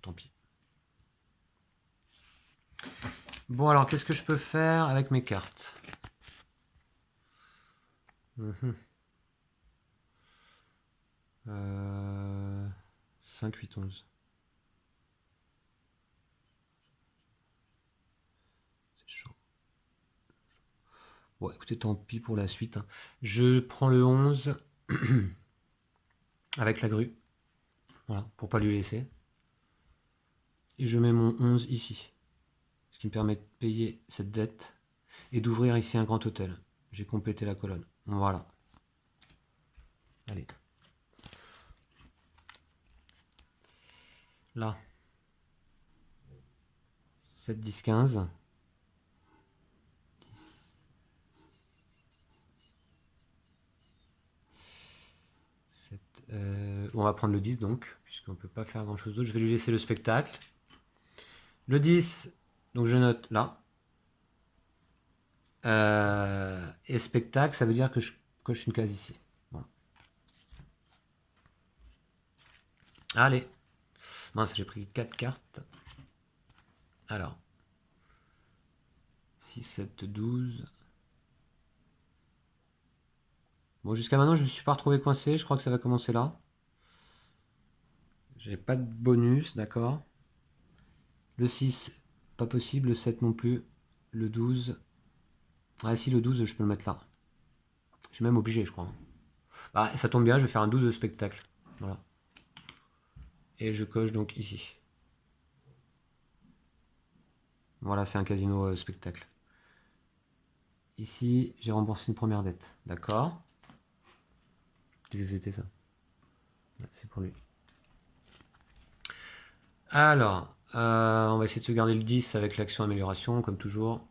Tant pis. Bon, alors, qu'est-ce que je peux faire avec mes cartes? 5, 8, 11. C'est chaud. Bon, écoutez, tant pis pour la suite, hein. Je prends le 11 avec la grue. Voilà, pour pas lui laisser. Et je mets mon 11 ici. Ce qui me permet de payer cette dette et d'ouvrir ici un grand hôtel. J'ai complété la colonne. Voilà. Allez. Là. 7, 10, 15. On va prendre le 10 donc, puisqu'on ne peut pas faire grand chose d'autre. Je vais lui laisser le spectacle. Le 10, donc je note là. Et spectacle, ça veut dire que je coche une case ici. Voilà. Allez. Mince, j'ai pris 4 cartes. Alors. 6, 7, 12. Bon, jusqu'à maintenant, je ne me suis pas retrouvé coincé. Je crois que ça va commencer là. J'ai pas de bonus, d'accord. Le 6, pas possible. Le 7 non plus. Le 12. Ah si, le 12, je peux le mettre là. Je suis même obligé, je crois. Ah, ça tombe bien, je vais faire un 12 de spectacle. Voilà. Et je coche donc ici. Voilà, c'est un casino spectacle. Ici, j'ai remboursé une première dette. D'accord. Qu'est-ce que c'était ça? C'est pour lui. Alors, on va essayer de se garder le 10 avec l'action amélioration, comme toujours.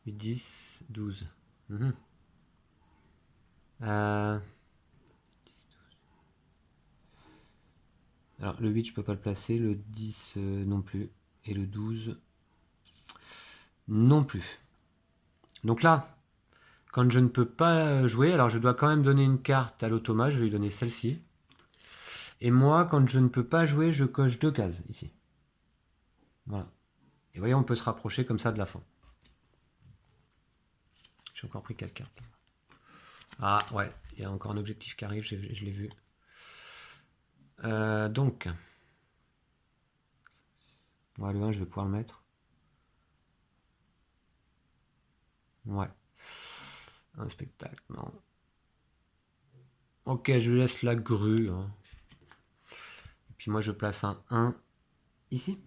8, 10, 12. Alors, le 8, je peux pas le placer. Le 10, non plus. Et le 12, non plus. Donc là, quand je ne peux pas jouer, alors je dois quand même donner une carte à l'automa, je vais lui donner celle-ci. Et moi, quand je ne peux pas jouer, je coche 2 cases ici. Voilà. Et vous voyez, on peut se rapprocher comme ça de la fin. J'ai encore pris 4 cartes. Ah ouais, il y a encore un objectif qui arrive, je l'ai vu. Donc, ouais, le 1, je vais pouvoir le mettre. Ouais. Un spectacle, non. Ok, je lui laisse la grue. Hein. Et puis moi, je place un 1 ici.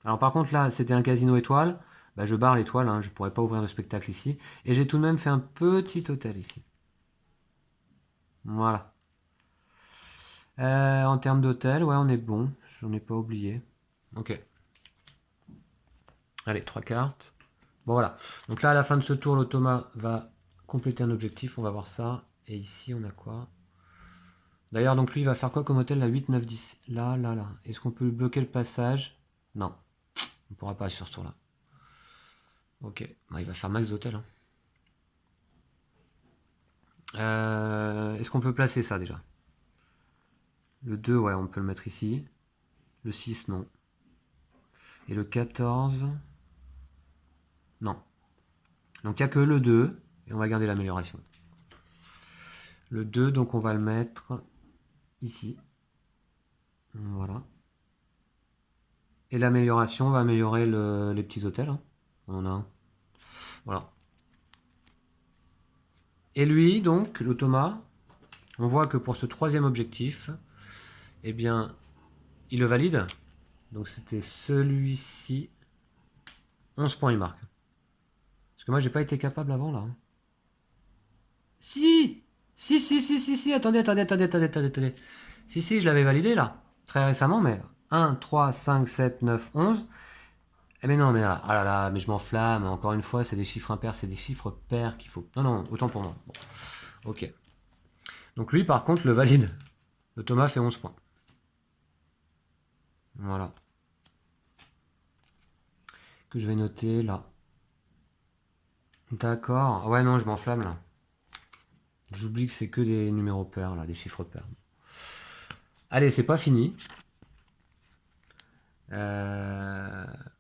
Alors par contre, là, c'était un casino étoile. Bah, je barre l'étoile, hein, je ne pourrais pas ouvrir le spectacle ici. Et j'ai tout de même fait un petit hôtel ici. Voilà. En termes d'hôtel, ouais, on est bon. J'en ai pas oublié. Ok. Allez, 3 cartes. Bon, voilà. Donc là, à la fin de ce tour, l'automa va compléter un objectif. On va voir ça. Et ici, on a quoi? D'ailleurs, donc lui, il va faire quoi comme hôtel? La 8, 9, 10. Là, là, là. Est-ce qu'on peut lui bloquer le passage? Non. On ne pourra pas sur ce tour-là. Ok. Bah, il va faire max d'hôtel. Hein. Est-ce qu'on peut placer ça déjà? Le 2, ouais, on peut le mettre ici. Le 6, non. Et le 14, non. Donc il n'y a que le 2, et on va garder l'amélioration. Le 2, donc on va le mettre ici. Voilà. Et l'amélioration va améliorer les petits hôtels. Hein. On a un. Voilà. Et lui, donc, l'automa, on voit que pour ce troisième objectif, eh bien, il le valide. Donc c'était celui-ci. 11 points, il marque. Parce que moi, j'ai pas été capable avant, là. Hein. Si, si, attendez. Si, je l'avais validé, là. Très récemment, mais 1, 3, 5, 7, 9, 11. Eh mais non, mais ah là là, mais je m'enflamme. Encore une fois, c'est des chiffres impairs, c'est des chiffres pairs qu'il faut. Non, non, autant pour moi. Bon. Ok. Donc lui, par contre, le valide. Le Thomas fait 11 points. Voilà. Que je vais noter là. D'accord. Ouais, non, je m'enflamme là. J'oublie que c'est que des numéros pairs, là, des chiffres pairs. Allez, c'est pas fini.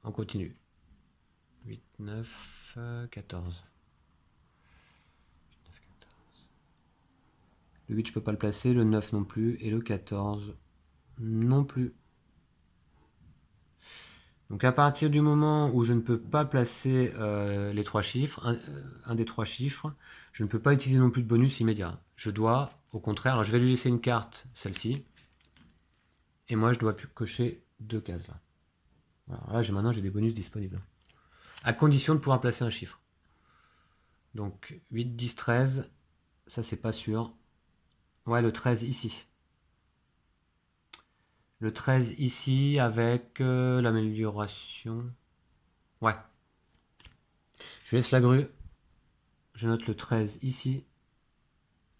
On continue. 8, 9, 14. Le 8, je peux pas le placer. Le 9 non plus. Et le 14 non plus. Donc à partir du moment où je ne peux pas placer les 3 chiffres, un des 3 chiffres, je ne peux pas utiliser non plus de bonus immédiat. Je dois, au contraire, alors je vais lui laisser une carte, celle-ci, et moi je dois cocher 2 cases là. Alors là, maintenant j'ai des bonus disponibles. À condition de pouvoir placer un chiffre. Donc 8, 10, 13, ça c'est pas sûr. Ouais, le 13 ici. Le 13 ici avec l'amélioration. Ouais. Je laisse la grue. Je note le 13 ici.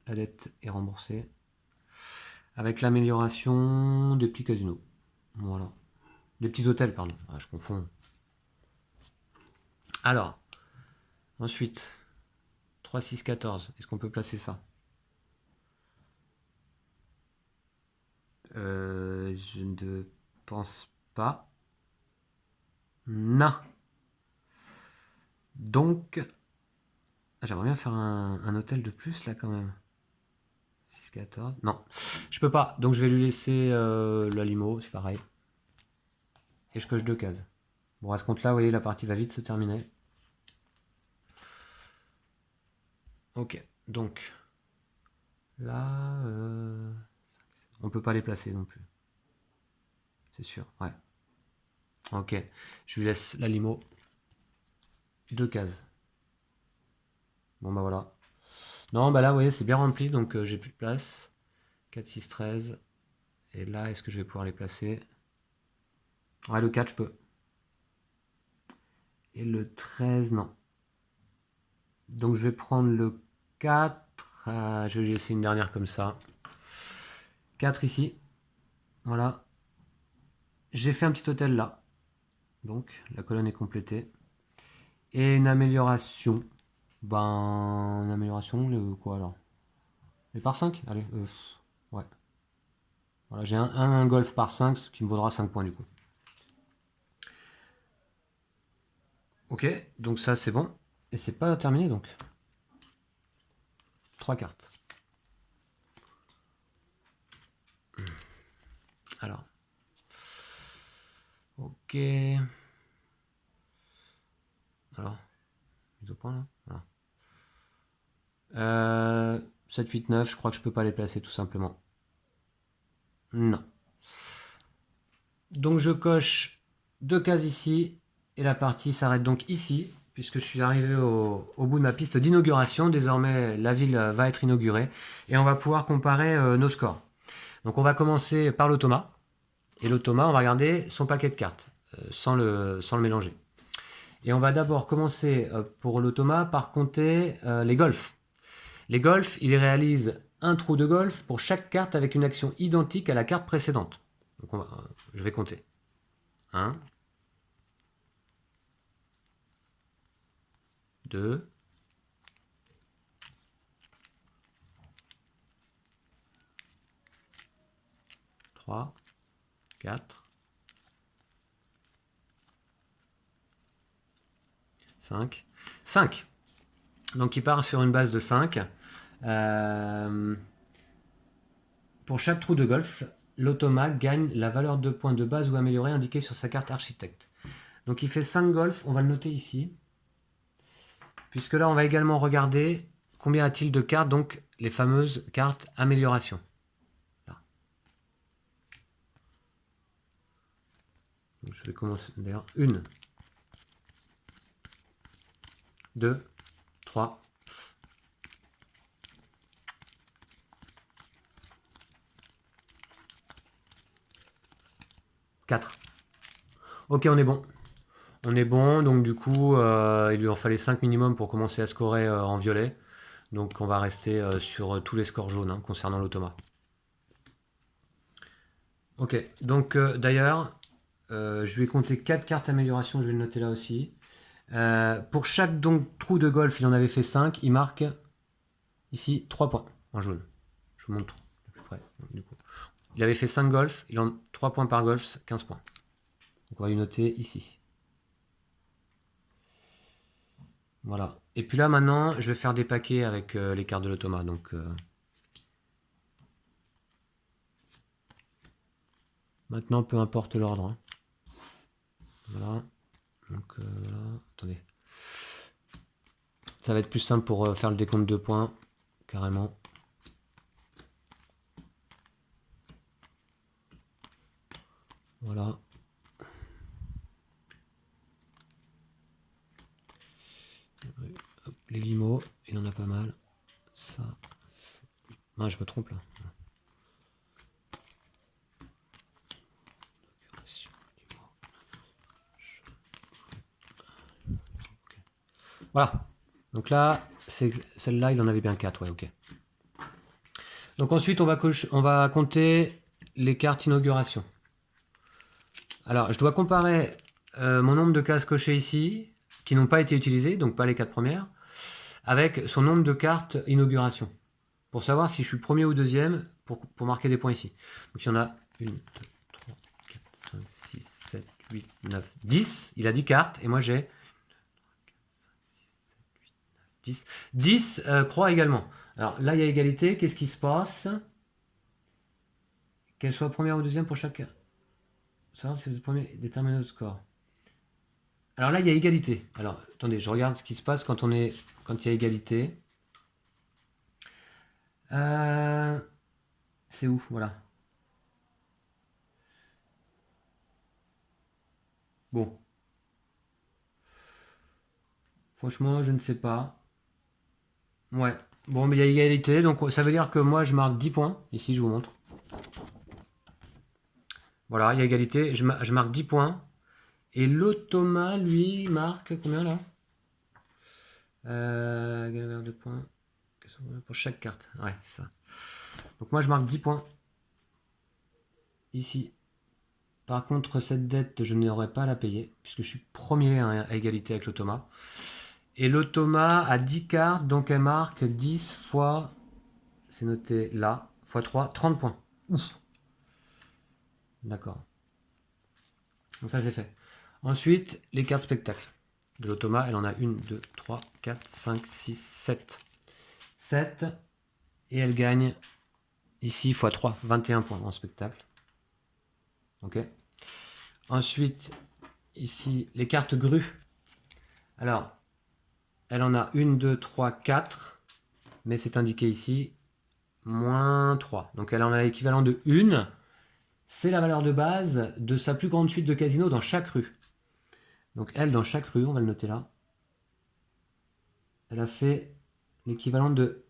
La dette est remboursée. Avec l'amélioration des petits casinos. Voilà. Des petits hôtels, pardon. Ah, je confonds. Alors, ensuite, 3, 6, 14. Est-ce qu'on peut placer ça? Je ne pense pas. Non. Donc, j'aimerais bien faire un hôtel de plus là quand même. 6, 14. Non, je peux pas. Donc je vais lui laisser la limo, c'est pareil. Et je coche 2 cases. Bon, à ce compte-là, vous voyez, la partie va vite se terminer. Ok, donc là, on peut pas les placer non plus. C'est sûr, ouais. Ok, je lui laisse la limo. 2 cases. Bon, bah voilà. Non, bah là, vous voyez, c'est bien rempli, donc j'ai plus de place. 4, 6, 13. Et là, est-ce que je vais pouvoir les placer? Ouais, le 4, je peux. Et le 13, non. Donc je vais prendre le 4. Je vais lui laisser une dernière comme ça. 4 ici. Voilà. J'ai fait un petit hôtel là. Donc la colonne est complétée. Et une amélioration. Ben, une amélioration, quoi alors? Les par 5. Allez, ouais. Voilà, j'ai un golf par 5, ce qui me vaudra 5 points du coup. Ok, donc ça c'est bon. Et c'est pas terminé donc. 3 cartes. Alors. Ok. Alors. 2 points là. Voilà. 7, 8, 9, je crois que je peux pas les placer tout simplement. Non. Donc je coche 2 cases ici. Et la partie s'arrête donc ici. Puisque je suis arrivé au bout de ma piste d'inauguration. Désormais, la ville va être inaugurée. Et on va pouvoir comparer nos scores. Donc on va commencer par l'automa. Et l'automa, on va regarder son paquet de cartes, sans le mélanger. Et on va d'abord commencer pour l'automa par compter les golfs. Les golfs, il réalise un trou de golf pour chaque carte avec une action identique à la carte précédente. Donc je vais compter. 1, 2, 3, 4, 5. 5. Donc il part sur une base de 5. Pour chaque trou de golf, l'automa gagne la valeur de points de base ou améliorée indiquée sur sa carte architecte. Donc il fait 5 golfs, on va le noter ici. Puisque là, on va également regarder combien a-t-il de cartes, donc les fameuses cartes amélioration. Là. Donc, je vais commencer d'ailleurs. 1, 2, 3, 4. Ok, on est bon. On est bon, donc du coup, il lui en fallait 5 minimum pour commencer à scorer en violet. Donc on va rester sur tous les scores jaunes hein, concernant l'automa. Ok, donc d'ailleurs, je vais compter 4 cartes amélioration, je vais le noter là aussi. Pour chaque donc, trou de golf, il en avait fait 5, il marque ici 3 points en jaune. Je vous montre à peu près. Du coup. Il avait fait 5 golfs, il en 3 points par golf, 15 points. Donc on va lui noter ici. Voilà. Et puis là maintenant, je vais faire des paquets avec les cartes de l'automa. Donc maintenant, peu importe l'ordre. Hein. Voilà. Donc là, attendez. Ça va être plus simple pour faire le décompte de points, carrément. Voilà. Hop, les limos, il en a pas mal. Ça. Non, je me trompe là. Voilà. Donc là, celle-là, il en avait bien 4, ouais, ok. Donc ensuite, on va compter les cartes inauguration. Alors, je dois comparer mon nombre de cases cochées ici, qui n'ont pas été utilisées, donc pas les 4 premières, avec son nombre de cartes inauguration, pour savoir si je suis premier ou deuxième, pour marquer des points ici. Donc il y en a 1, 2, 3, 4, 5, 6, 7, 8, 9, 10. Il a 10 cartes, et moi j'ai 10. 10 croix également. Alors là, il y a égalité. Qu'est-ce qui se passe? Qu'elle soit première ou deuxième pour chaque... Savoir si vous êtes premier, déterminer le score. Alors là, il y a égalité. Alors, attendez, je regarde ce qui se passe quand il y a égalité. C'est où? Voilà. Bon. Franchement, je ne sais pas. Ouais. Bon, mais il y a égalité, donc ça veut dire que moi, je marque 10 points. Ici, je vous montre. Voilà, il y a égalité. Je marque 10 points. Et l'automa, lui, marque combien là? Galère de points. Pour chaque carte. Ouais, c'est ça. Donc moi, je marque 10 points. Ici. Par contre, cette dette, je n'aurai pas à la payer, puisque je suis premier à égalité avec l'automa. Et l'automa a 10 cartes, donc elle marque 10 fois, c'est noté là, fois 3, 30 points. Ouf. D'accord. Donc ça c'est fait. Ensuite, les cartes spectacle de l'automa, elle en a 1, 2, 3, 4, 5, 6, 7. 7. Et elle gagne ici x 3, 21 points en spectacle. Ok. Ensuite, ici, les cartes grues. Alors, elle en a 1, 2, 3, 4. Mais c'est indiqué ici, moins 3. Donc elle en a l'équivalent de 1. C'est la valeur de base de sa plus grande suite de casino dans chaque rue. Donc elle, dans chaque rue, on va le noter là, elle a fait l'équivalent de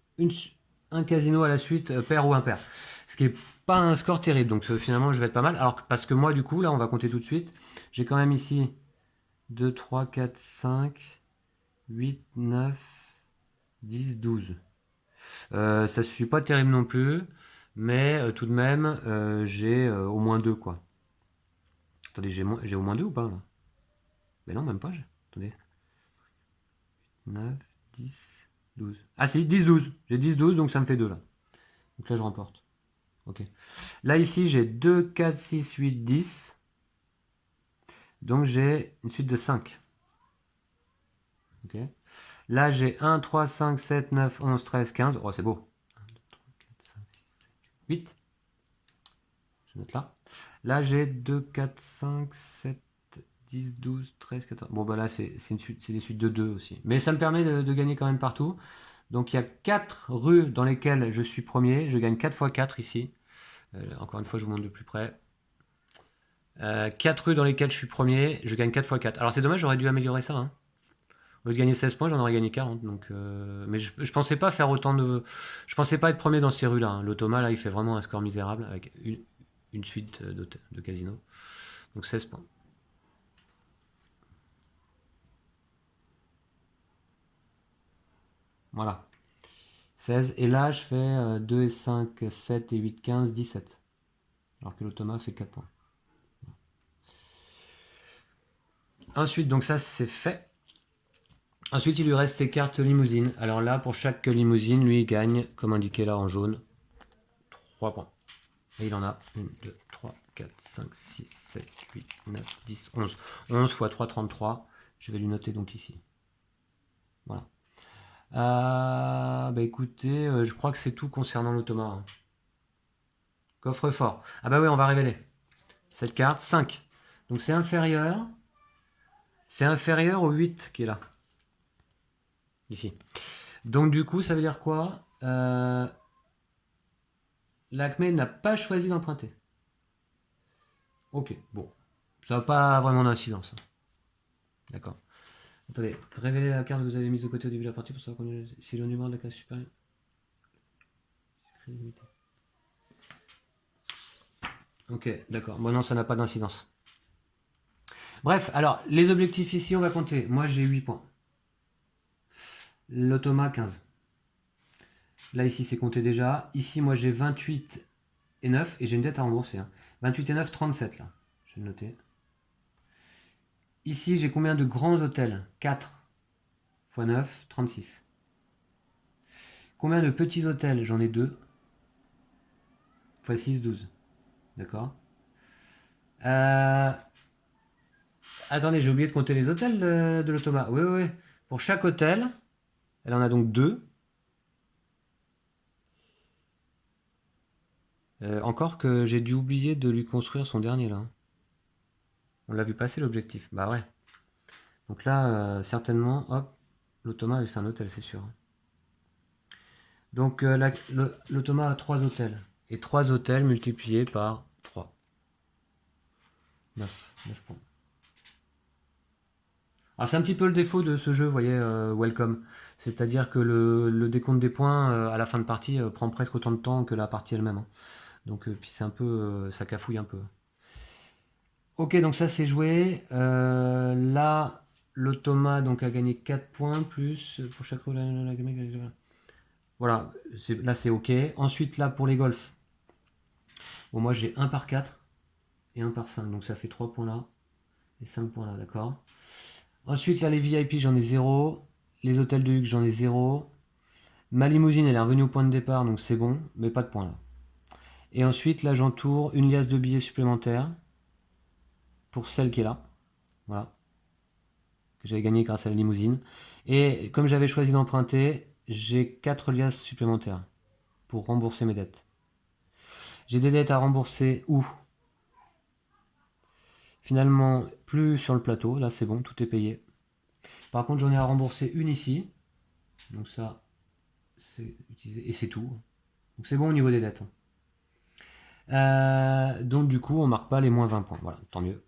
un casino à la suite, pair ou impair. Ce qui n'est pas un score terrible, donc finalement je vais être pas mal. Alors parce que moi du coup, là on va compter tout de suite, j'ai quand même ici 2, 3, 4, 5, 8, 9, 10, 12. Ça ne suffit pas terrible non plus, mais tout de même j'ai au moins 2 quoi. Attendez, j'ai au moins 2 ou pas là? Mais non, même pas. Attendez. 9, 10, 12. Ah si, 10, 12. J'ai 10, 12, donc ça me fait 2 là. Donc là, je remporte. Ok. Là, ici, j'ai 2, 4, 6, 8, 10. Donc j'ai une suite de 5. Ok. Là, j'ai 1, 3, 5, 7, 9, 11, 13, 15. Oh, c'est beau. 1, 2, 3, 4, 5, 6, 7, 8. Je note là. Là, j'ai 2, 4, 5, 7, 10, 12, 13, 14. Bon, bah là, c'est des suites de 2 aussi. Mais ça me permet de gagner quand même partout. Donc il y a 4 rues dans lesquelles je suis premier. Je gagne 4 fois 4 ici. Encore une fois, je vous montre de plus près. 4 rues dans lesquelles je suis premier. Je gagne 4 fois 4. Alors c'est dommage, j'aurais dû améliorer ça. Hein. Au lieu de gagner 16 points, j'en aurais gagné 40. Donc, mais je pensais pas faire autant de. Je pensais pas être premier dans ces rues-là. Hein. L'automa, là, il fait vraiment un score misérable avec une suite de casino. Donc 16 points. Voilà. 16. Et là, je fais 2 et 5, 7 et 8, 15, 17. Alors que l'automa fait 4 points. Ensuite, donc ça, c'est fait. Ensuite, il lui reste ses cartes limousine. Alors là, pour chaque limousine, lui, il gagne, comme indiqué là en jaune, 3 points. Et il en a 1, 2, 3, 4, 5, 6, 7, 8, 9, 10, 11. 11 x 3, 33. Je vais lui noter donc ici. Voilà. Bah écoutez, je crois que c'est tout concernant l'automa. Hein. Coffre-fort. Ah bah oui, on va révéler. Cette carte, 5. Donc c'est inférieur. C'est inférieur au 8 qui est là. Ici. Donc du coup, ça veut dire quoi L'Acme n'a pas choisi d'emprunter. Ok, bon. Ça n'a pas vraiment d'incidence. Hein. D'accord. Attendez, révélez la carte que vous avez mise de côté au début de la partie pour savoir si le numéro de la case supérieure. Ok, d'accord. Bon, non, ça n'a pas d'incidence. Bref, alors, les objectifs ici, on va compter. Moi, j'ai 8 points. L'automa, 15. Là, ici, c'est compté déjà. Ici, moi, j'ai 28 et 9. Et j'ai une dette à rembourser. Hein. 28 et 9, 37, là. Je vais le noter. Ici, j'ai combien de grands hôtels? 4 x 9, 36. Combien de petits hôtels? J'en ai 2. x 6, 12. D'accord. Attendez, j'ai oublié de compter les hôtels de l'automa. Oui, oui, oui. Pour chaque hôtel, elle en a donc 2. Encore que j'ai dû oublier de lui construire son dernier là. On l'a vu passer l'objectif. Bah ouais. Donc là, certainement, hop, l'automa avait fait un hôtel, c'est sûr. Donc l'automa a 3 hôtels. Et 3 hôtels multipliés par 3. 9 points. Alors c'est un petit peu le défaut de ce jeu, vous voyez, Welcome. C'est-à-dire que le décompte des points à la fin de partie prend presque autant de temps que la partie elle-même. Hein. Donc puis c'est un peu, ça cafouille un peu. Ok, donc ça c'est joué. Là, l'automa donc a gagné 4 points plus pour chaque roue. Voilà, là c'est ok. Ensuite là pour les golfs. Bon moi j'ai 1 par 4 et 1 par 5. Donc ça fait 3 points là et 5 points là, d'accord. Ensuite là les VIP j'en ai 0. Les hôtels de luxe, j'en ai 0. Ma limousine, elle est revenue au point de départ, donc c'est bon, mais pas de points là. Et ensuite, là, j'entoure une liasse de billets supplémentaires pour celle qui est là. Voilà. Que j'avais gagné grâce à la limousine. Et comme j'avais choisi d'emprunter, j'ai 4 liasses supplémentaires pour rembourser mes dettes. J'ai des dettes à rembourser où? Finalement, plus sur le plateau. Là, c'est bon, tout est payé. Par contre, j'en ai à rembourser une ici. Donc ça, c'est utilisé. Et c'est tout. Donc c'est bon au niveau des dettes. Donc du coup, on marque pas les moins 20 points. Voilà, tant mieux.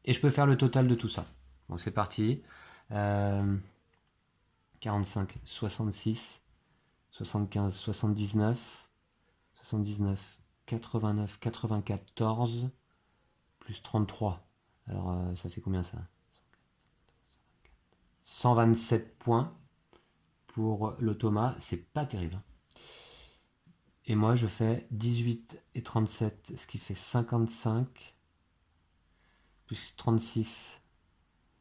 Et je peux faire le total de tout ça. Donc c'est parti. 45, 66, 75, 79, 79, 89, 94, plus 33. Alors ça fait combien ça? 127 points pour l'automa, c'est pas terrible. Et moi je fais 18 et 37, ce qui fait 55, plus 36,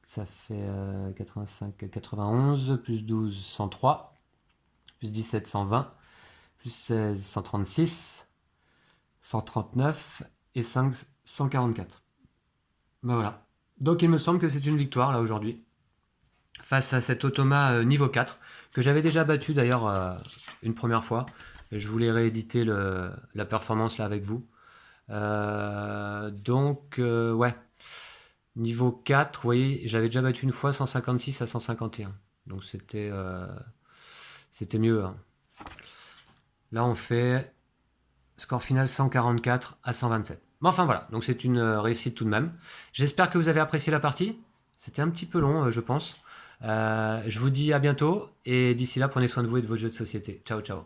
ça fait 85, 91, plus 12, 103, plus 17, 120, plus 16, 136, 139 et 5, 144. Ben voilà. Donc il me semble que c'est une victoire là aujourd'hui face à cet automa niveau 4 que j'avais déjà battu d'ailleurs une première fois. Et je voulais rééditer la performance là avec vous. Ouais. Niveau 4, vous voyez, j'avais déjà battu une fois 156 à 151. Donc c'était mieux. Hein. Là on fait score final 144 à 127. Mais enfin voilà, donc c'est une réussite tout de même. J'espère que vous avez apprécié la partie. C'était un petit peu long, je pense. Je vous dis à bientôt et d'ici là, prenez soin de vous et de vos jeux de société. Ciao, ciao.